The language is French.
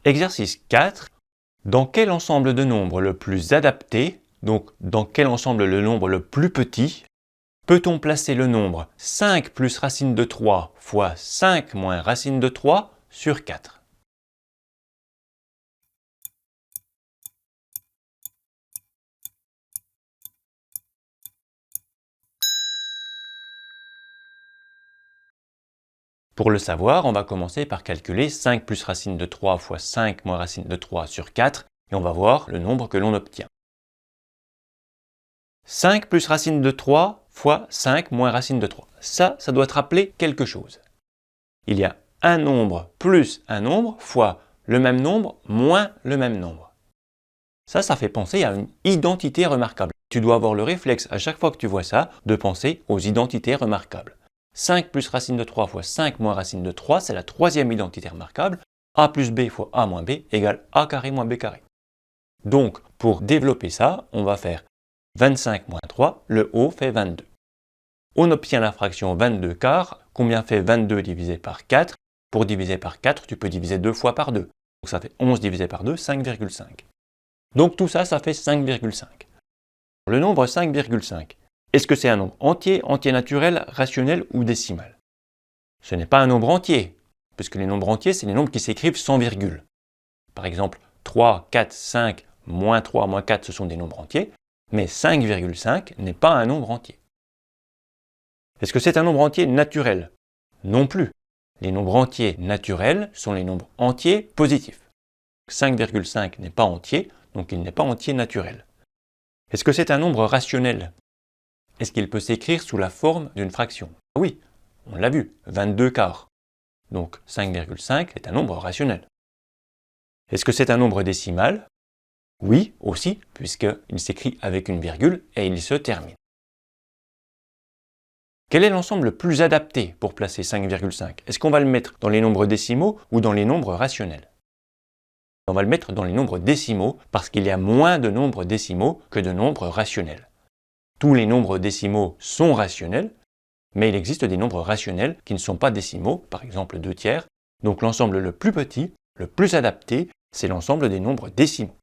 Exercice 4. Dans quel ensemble de nombres le plus adapté, donc dans quel ensemble le nombre le plus petit, peut-on placer le nombre 5 plus racine de 3 fois 5 moins racine de 3 sur 4? Pour le savoir, on va commencer par calculer 5 plus racine de 3 fois 5 moins racine de 3 sur 4 et on va voir le nombre que l'on obtient. 5 plus racine de 3 fois 5 moins racine de 3. Ça doit te rappeler quelque chose. Il y a un nombre plus un nombre fois le même nombre moins le même nombre. Ça fait penser à une identité remarquable. Tu dois avoir le réflexe à chaque fois que tu vois ça de penser aux identités remarquables. 5 plus racine de 3 fois 5 moins racine de 3, c'est la troisième identité remarquable. A plus B fois A moins B égale A carré moins B carré. Donc, pour développer ça, on va faire 25 moins 3, le haut fait 22. On obtient la fraction 22 quarts. Combien fait 22 divisé par 4? Pour diviser par 4, tu peux diviser 2 fois par 2. Donc ça fait 11 divisé par 2, 5,5. Donc tout ça, ça fait 5,5. Le nombre 5,5, est-ce que c'est un nombre entier, entier naturel, rationnel ou décimal? Ce n'est pas un nombre entier, puisque les nombres entiers, c'est les nombres qui s'écrivent sans virgule. Par exemple, 3, 4, 5, moins 3, moins 4, ce sont des nombres entiers, mais 5,5 n'est pas un nombre entier. Est-ce que c'est un nombre entier naturel? Non plus. Les nombres entiers naturels sont les nombres entiers positifs. 5,5 n'est pas entier, donc il n'est pas entier naturel. Est-ce que c'est un nombre rationnel? Est-ce qu'il peut s'écrire sous la forme d'une fraction? Oui, on l'a vu, 22 quarts. Donc 5,5 est un nombre rationnel. Est-ce que c'est un nombre décimal? Oui, aussi, puisqu'il s'écrit avec une virgule et il se termine. Quel est l'ensemble le plus adapté pour placer 5,5? Est-ce qu'on va le mettre dans les nombres décimaux ou dans les nombres rationnels? On va le mettre dans les nombres décimaux parce qu'il y a moins de nombres décimaux que de nombres rationnels. Tous les nombres décimaux sont rationnels, mais il existe des nombres rationnels qui ne sont pas décimaux, par exemple 2 tiers. Donc l'ensemble le plus petit, le plus adapté, c'est l'ensemble des nombres décimaux.